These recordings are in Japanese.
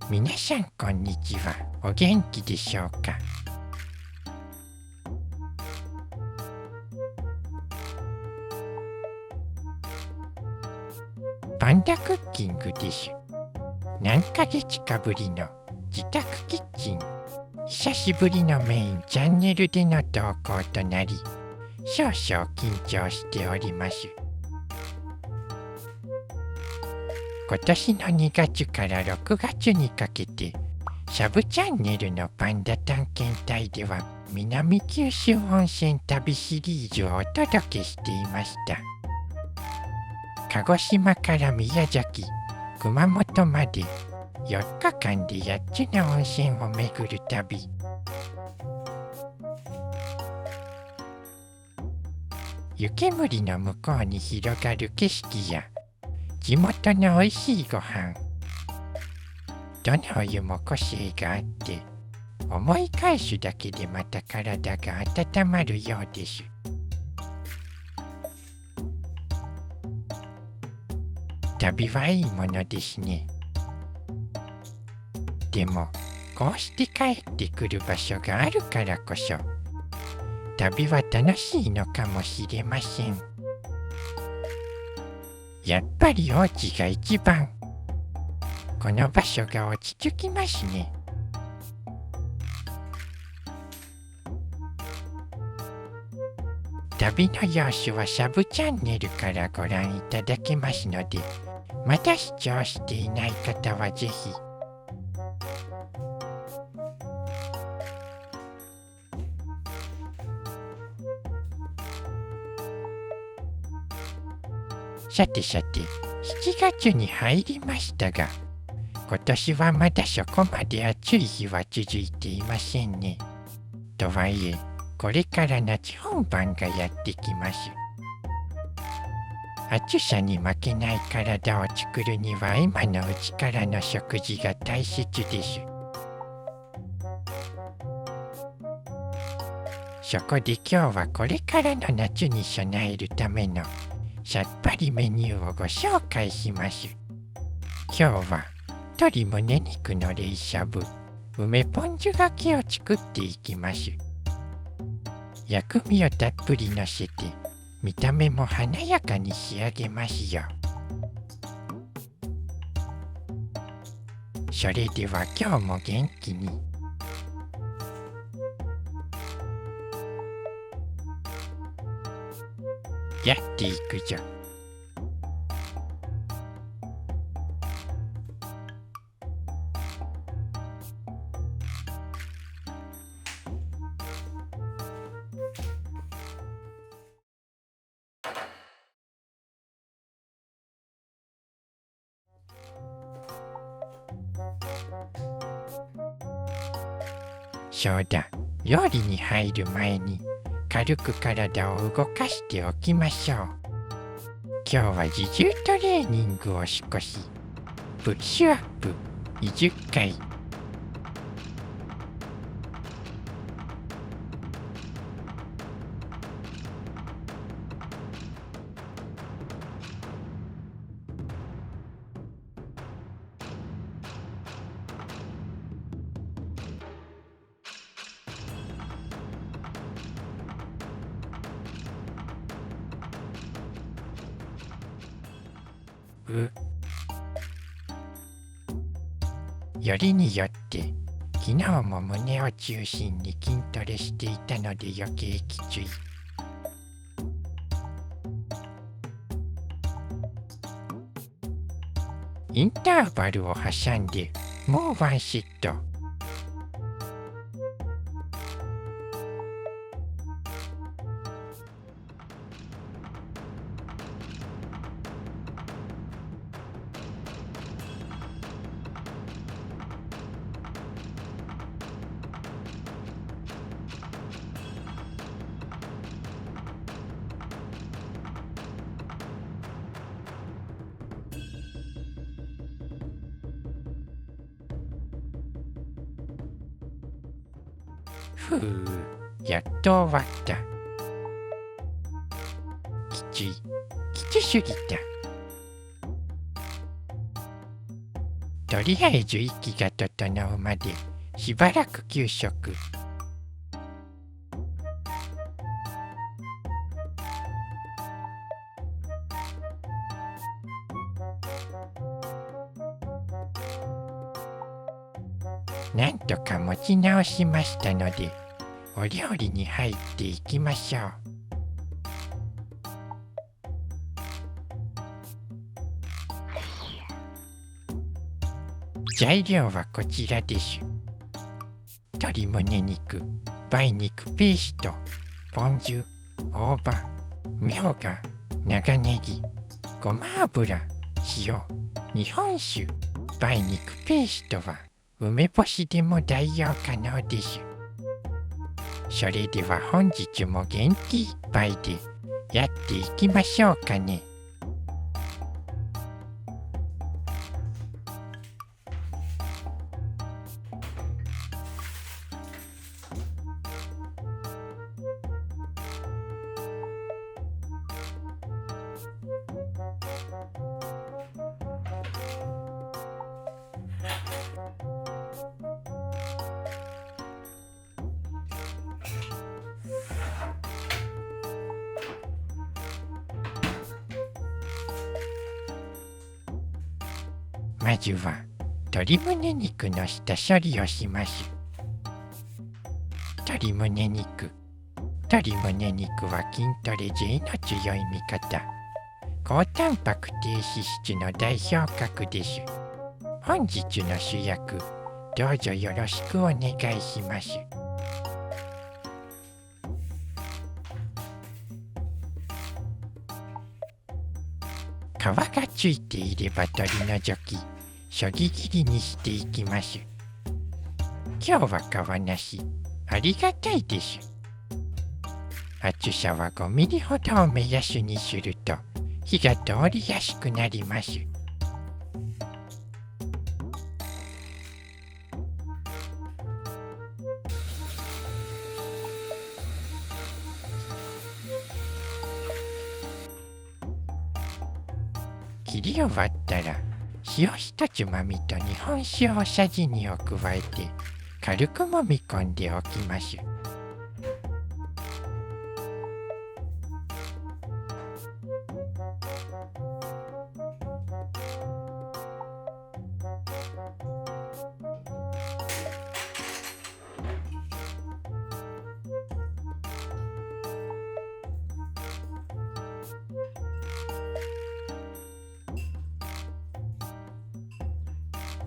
皆さんこんにちは。お元気でしょうか。パンダクッキングです。何ヶ月かぶりの自宅キッチン。久しぶりのメインチャンネルでの投稿となり、少々緊張しております。今年の2月から6月にかけて、サブチャンネルのパンダ探検隊では南九州温泉旅シリーズをお届けしていました。鹿児島から宮崎、熊本まで4日間で8つの温泉を巡る旅。湯煙の向こうに広がる景色や地元のおいしいご飯。どのお湯も個性があって、思い返すだけでまた体が温まるようです。旅はいいものですね。でも、こうして帰ってくる場所があるからこそ、旅は楽しいのかもしれません。やっぱりお家が一番。この場所が落ち着きますね。旅の様子はサブチャンネルからご覧いただけますので、まだ視聴していない方はぜひ。さてさて、7月に入りましたが、今年はまだそこまで暑い日は続いていませんね。とはいえ、これから夏本番がやってきます。暑さに負けない体を作るには今のうちからの食事が大切です。そこで今日はこれからの夏に備えるためのさっぱりメニューをご紹介します。今日は鶏胸肉の冷しゃぶ、梅ポン酢がけを作っていきます。薬味をたっぷりのせて、見た目も華やかに仕上げますよ。それでは今日も元気に。やっていくぞ。そうだ、料理に入る前に軽く体を動かしておきましょう。今日は自重トレーニングを少し。プッシュアップ20回。よりによって昨日も胸を中心に筋トレしていたので余計きつい。インターバルを挟んでもうワンセット。ふう、やっと終わった。きつすぎた。とりあえず息が整うまでしばらく休息。なんとか持ち直しましたので、お料理に入っていきましょう。材料はこちらです。鶏胸肉、梅肉ペースト、ポン酢、大葉、みょうが、長ネギ、ごま油、塩、日本酒。梅肉ペーストは梅干しでも代用可能です。それでは本日も元気いっぱいでやっていきましょうかね。まずは鶏胸肉の下処理をします。鶏胸肉は筋トレ勢の強い味方。高タンパク低脂質の代表格です。本日の主役、どうぞよろしくお願いします。皮がついていれば取り除き、そぎ切りにしていきます。今日は皮なし、ありがたいです。厚さは5ミリほどを目安にすると火が通りやすくなります。切り終わったら塩一つまみと日本酒大さじ2を加えて軽くもみ込んでおきます。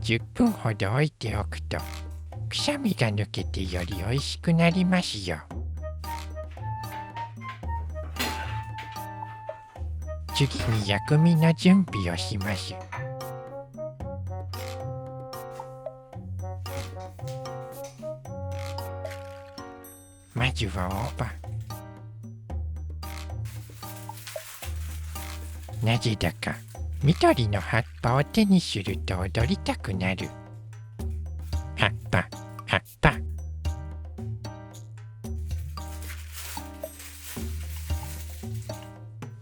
10分ほど置いておくと臭みが抜けてより美味しくなりますよ。次に薬味の準備をします。まずは大葉。なぜだか緑の葉っぱを手にすると踊りたくなる。葉っぱ。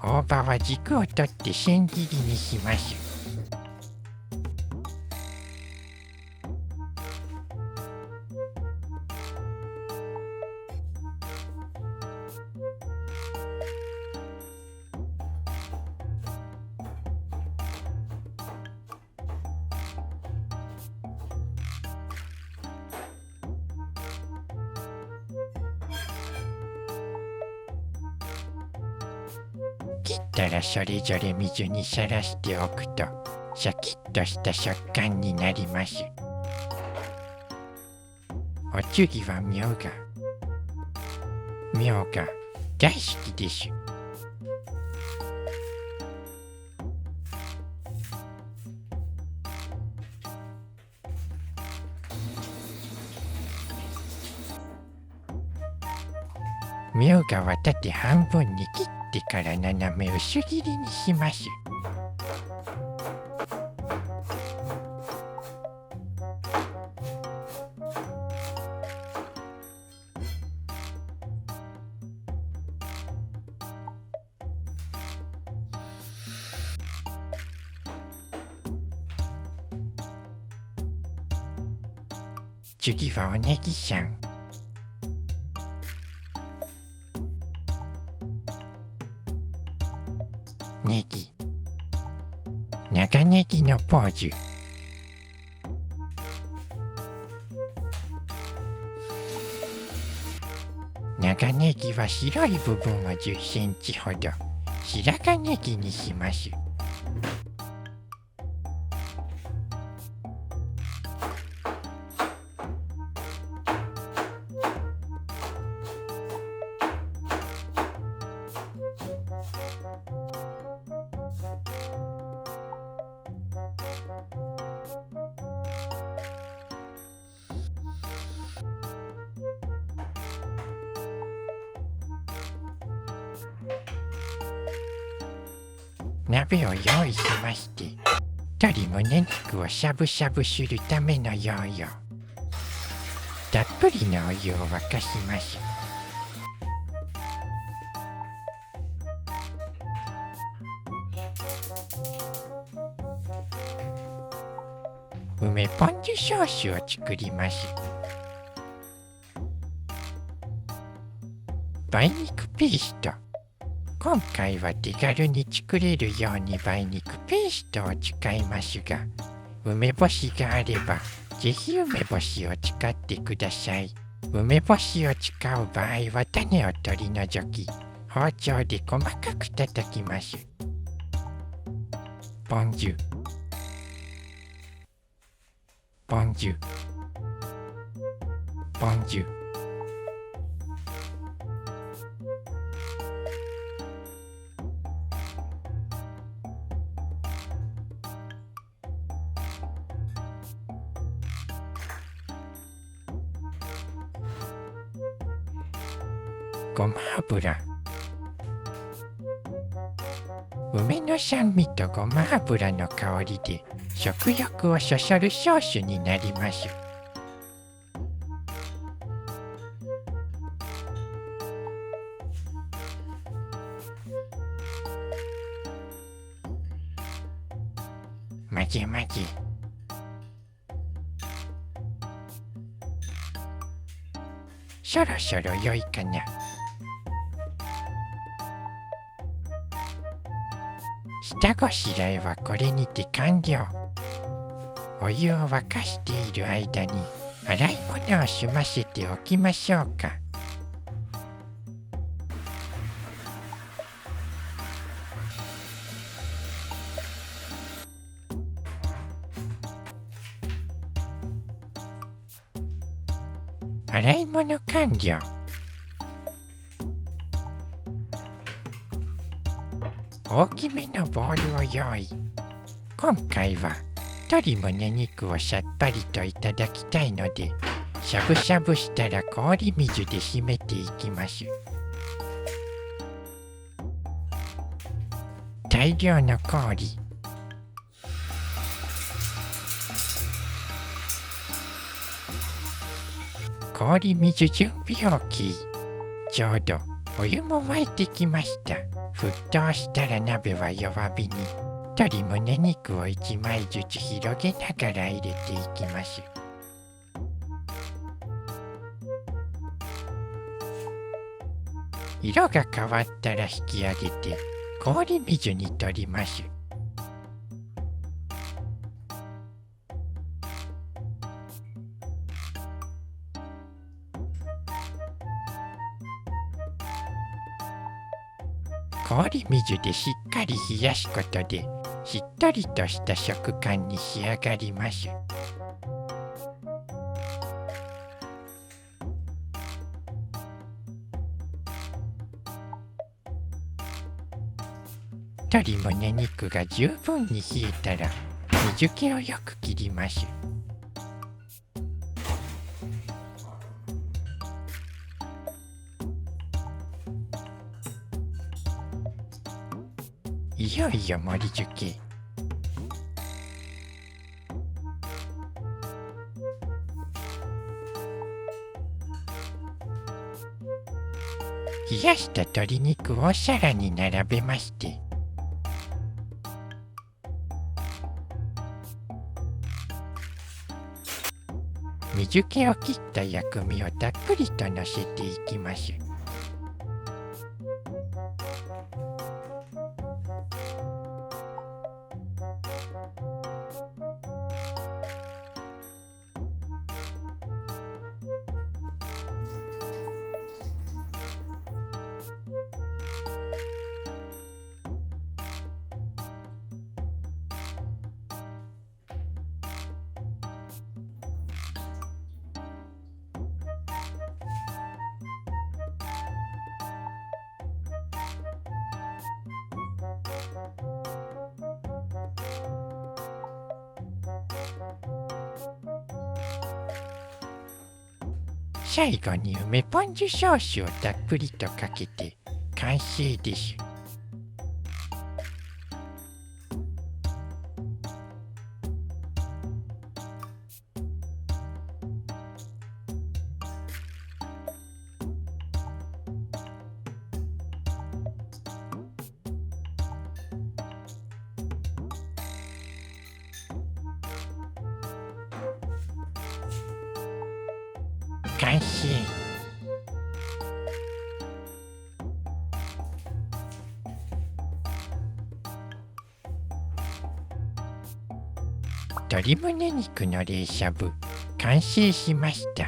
大葉は軸を取って千切りにします。切ったらそれぞれ水にさらしておくとシャキッとした食感になります。お次はみょうが。大好きです。みょうがは縦半分に切ってから斜め薄切りにします。次はおネギさん。ネギ。長ネギのポーズ。長ネギは白い部分を10センチほど白髪ネギにします。鍋を用意しまして、鶏胸肉をしゃぶしゃぶするためのヨーヨー。たっぷりのお湯を沸かします。梅ポン酢ソースを作ります。梅肉ペースト。今回は手軽に作れるように梅肉ペーストを使いますが、梅干しがあればぜひ梅干しを使ってください。梅干しを使う場合は種を取り除き、包丁で細かく叩きます。ポン酢、ポン酢、ポン酢。ごま油。梅の酸味とごま油の香りで食欲をそそるソースになります。混ぜ混ぜ。そろそろ良いかな。下ごしらえはこれにて完了。お湯を沸かしている間に洗い物を済ませておきましょうか。洗い物完了。大きめのボウルを用意。今回は鶏胸肉をさっぱりといただきたいので、しゃぶしゃぶしたら氷水で締めていきます。大量の氷。氷水準備 OK。ちょうどお湯も沸いてきました。沸騰したら鍋は弱火に。鶏胸肉を1枚ずつ広げながら入れていきます。色が変わったら引き上げて氷水に取ります。氷水でしっかり冷やすことでしっとりとした食感に仕上がります。鶏胸肉が十分に冷えたら水気をよく切ります。いよいよ盛り付け。冷やした鶏肉をお皿に並べまして、水気を切った薬味をたっぷりとのせていきます。最後に梅ポン酢ソースをたっぷりとかけて完成です。完成。鶏胸肉の冷しゃぶ完成しました。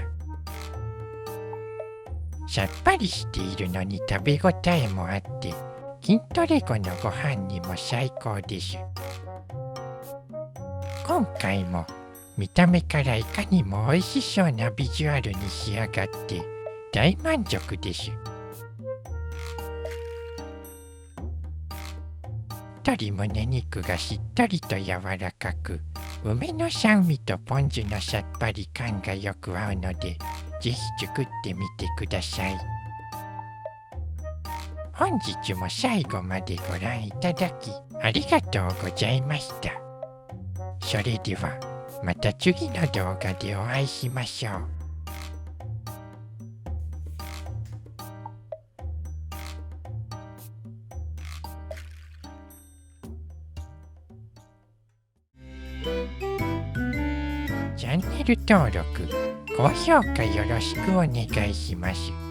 さっぱりしているのに食べ応えもあって筋トレ後のご飯にも最高です。今回も見た目からいかにも美味しそうなビジュアルに仕上がって大満足です。鶏胸肉がしっとりと柔らかく、梅の酸味とポン酢のさっぱり感がよく合うので、ぜひ作ってみてください。本日も最後までご覧いただきありがとうございました。それではまた次の動画でお会いしましょう。チャンネル登録、高評価よろしくお願いします。